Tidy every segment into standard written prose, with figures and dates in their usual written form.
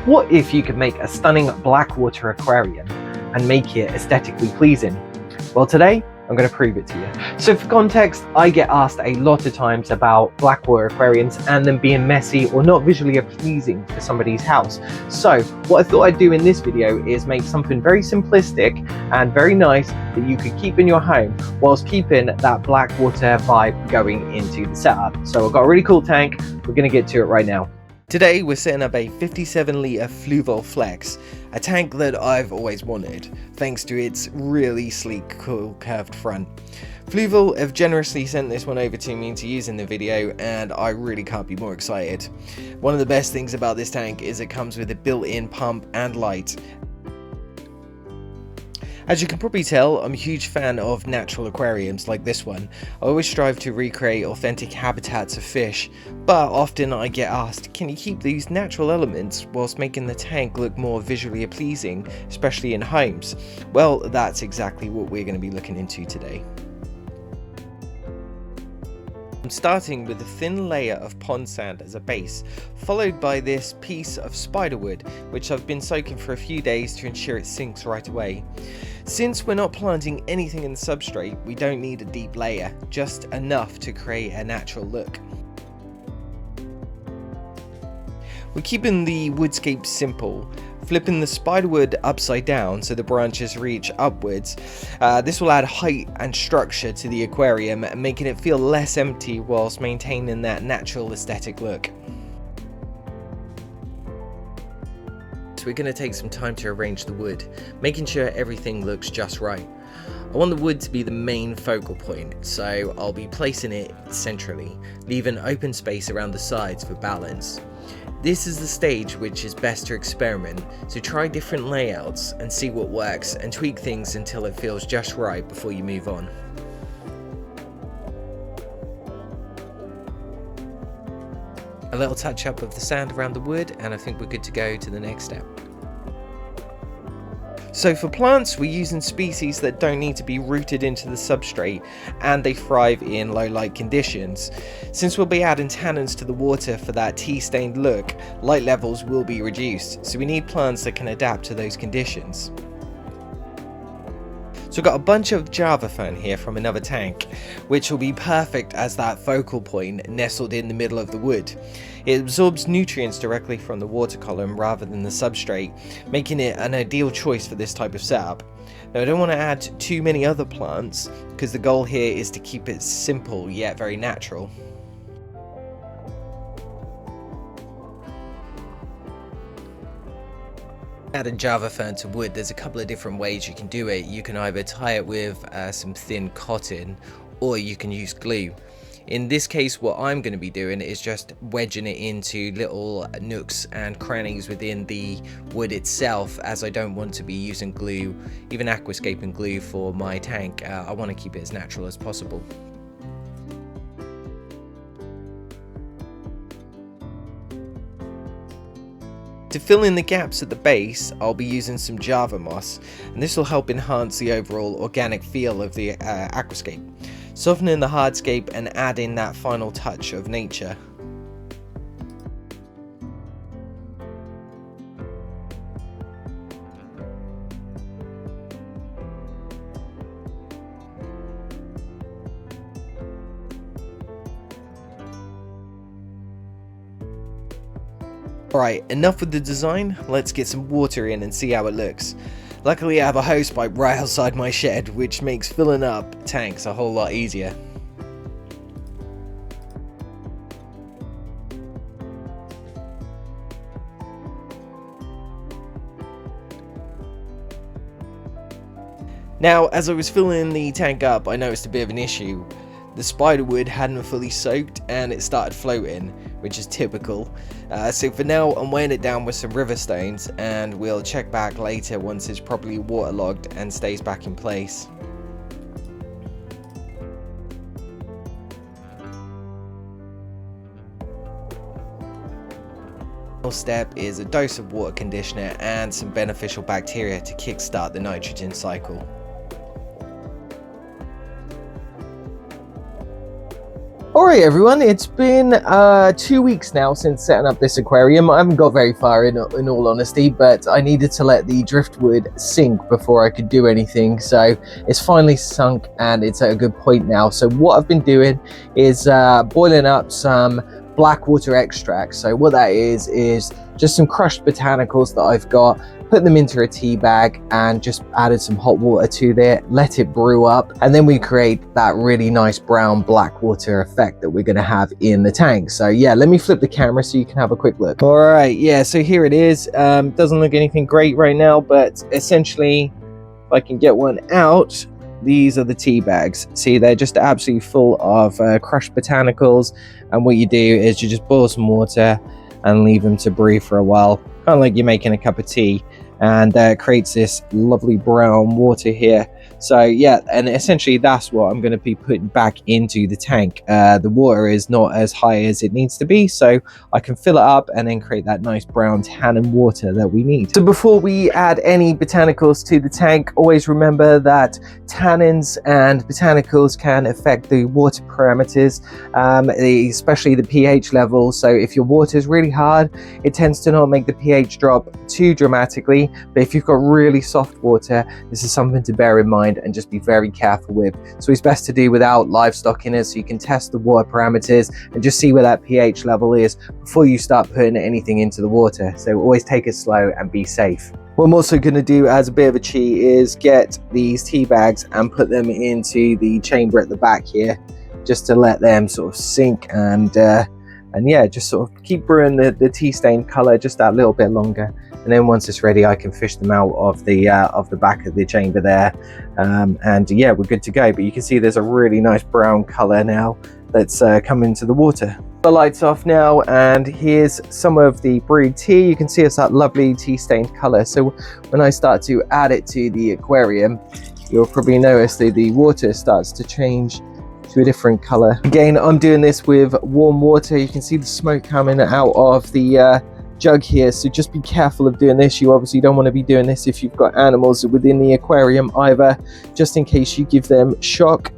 What if you could make a stunning blackwater aquarium and make it aesthetically pleasing? Well, today I'm going to prove it to you. So for context, I get asked a lot of times about blackwater aquariums and them being messy or not visually pleasing for somebody's house. So what I thought I'd do in this video is make something very simplistic and very nice that you could keep in your home whilst keeping that blackwater vibe going into the setup. So I've got a really cool tank. We're going to get to it right now. Today we're setting up a 57-litre Fluval Flex, a tank that I've always wanted, thanks to its really sleek, cool curved front. Fluval have generously sent this one over to me to use in the video, and I really can't be more excited. One of the best things about this tank is it comes with a built-in pump and light. As you can probably tell, I'm a huge fan of natural aquariums like this one. I always strive to recreate authentic habitats of fish, but often I get asked, can you keep these natural elements whilst making the tank look more visually pleasing, especially in homes? Well, that's exactly what we're going to be looking into today. I'm starting with a thin layer of pond sand as a base, followed by this piece of spiderwood, which I've been soaking for a few days to ensure it sinks right away. Since we're not planting anything in the substrate, we don't need a deep layer, just enough to create a natural look. We're keeping the woodscape simple, flipping the spiderwood upside down so the branches reach upwards. This will add height and structure to the aquarium, making it feel less empty whilst maintaining that natural aesthetic look. So we're going to take some time to arrange the wood, making sure everything looks just right. I want the wood to be the main focal point, so I'll be placing it centrally, leaving open space around the sides for balance. This is the stage which is best to experiment, so try different layouts and see what works and tweak things until it feels just right before you move on. A little touch up of the sand around the wood and I think we're good to go to the next step. So for plants, we're using species that don't need to be rooted into the substrate and they thrive in low light conditions. Since we'll be adding tannins to the water for that tea-stained look, light levels will be reduced, so we need plants that can adapt to those conditions. So I've got a bunch of Java fern here from another tank, which will be perfect as that focal point nestled in the middle of the wood. It absorbs nutrients directly from the water column rather than the substrate, making it an ideal choice for this type of setup. Now I don't want to add too many other plants, because the goal here is to keep it simple yet very natural. Adding Java fern to wood, there's a couple of different ways you can do it. You can either tie it with some thin cotton, or you can use glue. In this case, what I'm going to be doing is just wedging it into little nooks and crannies within the wood itself, as I don't want to be using glue, even aquascaping glue, for my tank. I want to keep it as natural as possible. To fill in the gaps at the base, I'll be using some Java moss, and this will help enhance the overall organic feel of the aquascape, softening the hardscape and adding that final touch of nature. Alright, enough with the design, let's get some water in and see how it looks. Luckily I have a hose pipe right outside my shed, which makes filling up tanks a whole lot easier. Now, as I was filling the tank up, I noticed a bit of an issue. The spiderwood hadn't fully soaked and it started floating, which is typical. So for now I'm weighing it down with some river stones, and we'll check back later once it's properly waterlogged and stays back in place. The final step is a dose of water conditioner and some beneficial bacteria to kickstart the nitrogen cycle. Alright everyone, it's been 2 weeks now since setting up this aquarium. I haven't got very far in all honesty, but I needed to let the driftwood sink before I could do anything. So it's finally sunk and it's at a good point now. So what I've been doing is boiling up some Blackwater extract. So what that is just some crushed botanicals that I've got, put them into a tea bag and just added some hot water to there, let it brew up, and then we create that really nice brown Blackwater effect that we're going to have in the tank. So yeah, let me flip the camera so you can have a quick look. All right, yeah, so here it is. Doesn't look anything great right now, but essentially if I can get one out, these are the tea bags. See, they're just absolutely full of crushed botanicals, and what you do is you just boil some water and leave them to brew for a while, kind of like you're making a cup of tea, and it creates this lovely brown water here. So yeah, and essentially that's what I'm going to be putting back into the tank. The water is not as high as it needs to be, so I can fill it up and then create that nice brown tannin water that we need. So before we add any botanicals to the tank, always remember that tannins and botanicals can affect the water parameters, especially the pH level. So if your water is really hard, it tends to not make the pH drop too dramatically, but if you've got really soft water, this is something to bear in mind and just be very careful with. So it's best to do without livestock in it, so you can test the water parameters and just see where that pH level is before you start putting anything into the water. So always take it slow and be safe. What I'm also going to do as a bit of a cheat is get these tea bags and put them into the chamber at the back here, just to let them sort of sink and yeah, just sort of keep brewing the tea stain color just that little bit longer. And then once it's ready, I can fish them out of the back of the chamber there, and yeah, we're good to go. But you can see there's a really nice brown color now that's come into the water. The lights off now, and here's some of the brewed tea. You can see it's that lovely tea stained color. So when I start to add it to the aquarium, you'll probably notice that the water starts to change to a different color. Again, I'm doing this with warm water. You can see the smoke coming out of the jug here, so just be careful of doing this. You obviously don't want to be doing this if you've got animals within the aquarium either, just in case you give them shock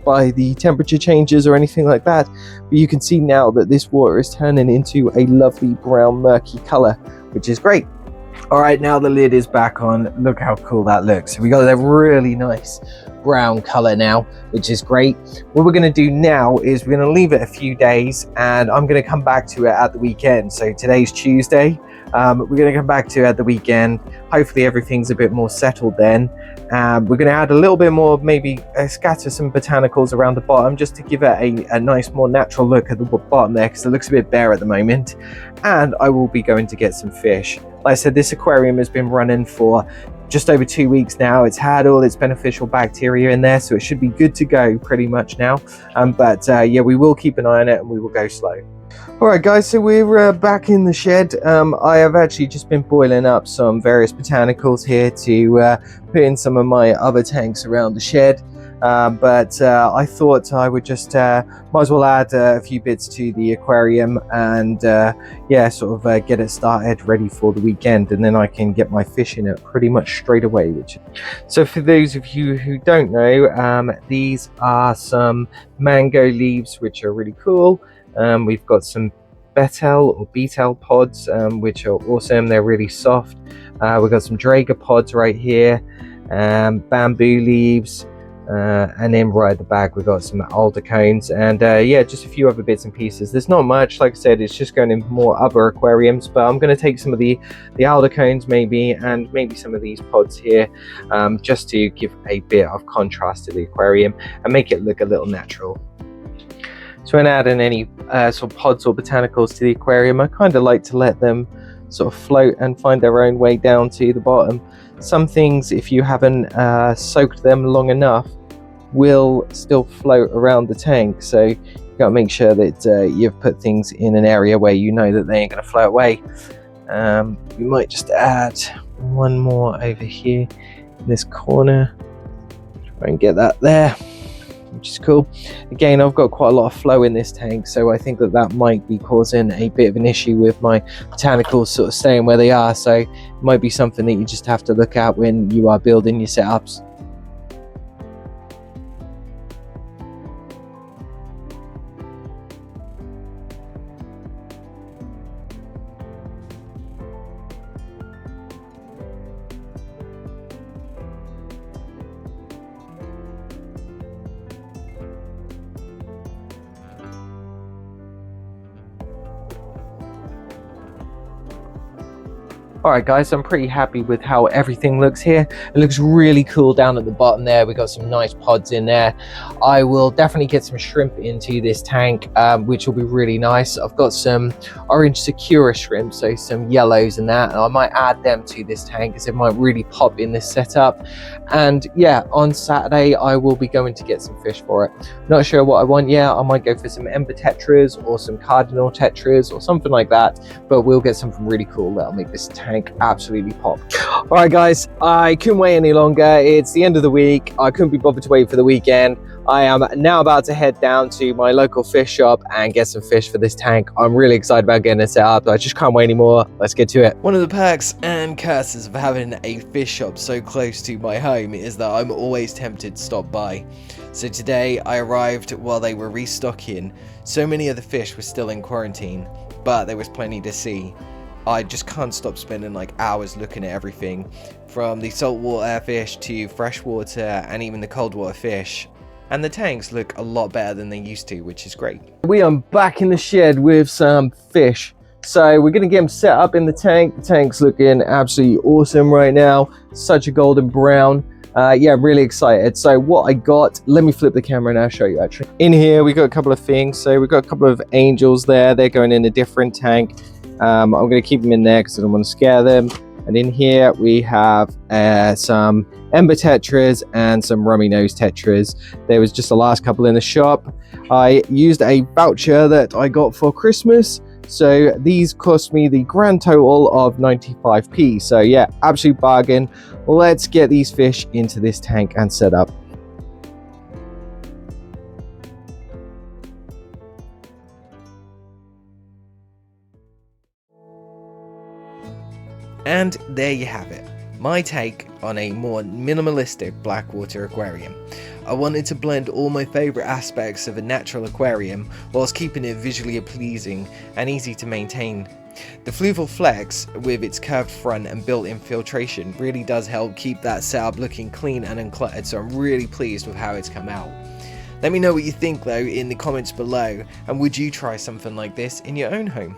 by the temperature changes or anything like that. But you can see now that this water is turning into a lovely brown murky color, which is great. All right, now the lid is back on. Look how cool that looks. So we got that really nice brown color now, which is great. What we're going to do now is we're going to leave it a few days, and I'm going to come back to it at the weekend. So today's Tuesday. We're going to come back to it at the weekend. Hopefully everything's a bit more settled then. We're going to add a little bit more, maybe scatter some botanicals around the bottom, just to give it a nice, more natural look at the bottom there, because it looks a bit bare at the moment. And I will be going to get some fish. Like I said, this aquarium has been running for just over 2 weeks now. It's had all its beneficial bacteria in there, so it should be good to go pretty much now. But yeah, we will keep an eye on it and we will go slow. All right guys, so we're back in the shed. I have actually just been boiling up some various botanicals here to put in some of my other tanks around the shed. But I thought I would just might as well add a few bits to the aquarium and yeah, sort of get it started ready for the weekend, and then I can get my fish in it pretty much straight away. So for those of you who don't know, these are some mango leaves, which are really cool. We've got some betel pods, which are awesome. They're really soft. We've got some drager pods right here, bamboo leaves, and then right at the back we've got some alder cones, and yeah, just a few other bits and pieces. There's not much, like I said, it's just going in more other aquariums, but I'm going to take some of the alder cones maybe, and maybe some of these pods here, just to give a bit of contrast to the aquarium and make it look a little natural. So when adding any sort of pods or botanicals to the aquarium, I kind of like to let them sort of float and find their own way down to the bottom. Some things, if you haven't soaked them long enough, will still float around the tank. So you got to make sure that you've put things in an area where you know that they ain't going to float away. We might just add one more over here in this corner. Try and get that there, which is cool. Again, I've got quite a lot of flow in this tank, so I think that might be causing a bit of an issue with my botanicals sort of staying where they are. So it might be something that you just have to look at when you are building your setups. Alright guys, I'm pretty happy with how everything looks here. It looks really cool down at the bottom there. We got some nice pods in there. I will definitely get some shrimp into this tank, which will be really nice. I've got some orange Sakura shrimp, so some yellows and that, and I might add them to this tank because it might really pop in this setup. And yeah, on Saturday I will be going to get some fish for it. Not sure what I want yet. I might go for some ember tetras or some cardinal tetras or something like that, but we'll get something really cool that'll make this tank absolutely pop. All right guys, I couldn't wait any longer. It's the end of the week. I couldn't be bothered to wait for the weekend. I am now about to head down to my local fish shop and get some fish for this tank. I'm really excited about getting it set up. I just can't wait anymore. Let's get to it. One of the perks and curses of having a fish shop so close to my home is that I'm always tempted to stop by. So today I arrived while they were restocking. So many of the fish were still in quarantine, but there was plenty to see. I just can't stop spending like hours looking at everything, from the saltwater fish to freshwater and even the cold water fish. And the tanks look a lot better than they used to, which is great. We are back in the shed with some fish. So we're gonna get them set up in the tank. The tank's looking absolutely awesome right now. Such a golden brown. Yeah, I'm really excited. So what I got, let me flip the camera and I'll show you actually. In here, we got a couple of things. So we've got a couple of angels there. They're going in a different tank. I'm gonna keep them in there because I don't want to scare them. And in here we have some ember tetras and some rummy nose tetras. There was just the last couple in the shop. I used a voucher that I got for Christmas, so these cost me the grand total of 95p. So yeah, absolute bargain. Let's get these fish into this tank and set up. And there you have it, my take on a more minimalistic Blackwater aquarium. I wanted to blend all my favourite aspects of a natural aquarium whilst keeping it visually pleasing and easy to maintain. The Fluval Flex, with its curved front and built-in filtration, really does help keep that setup looking clean and uncluttered, so I'm really pleased with how it's come out. Let me know what you think though in the comments below, and would you try something like this in your own home?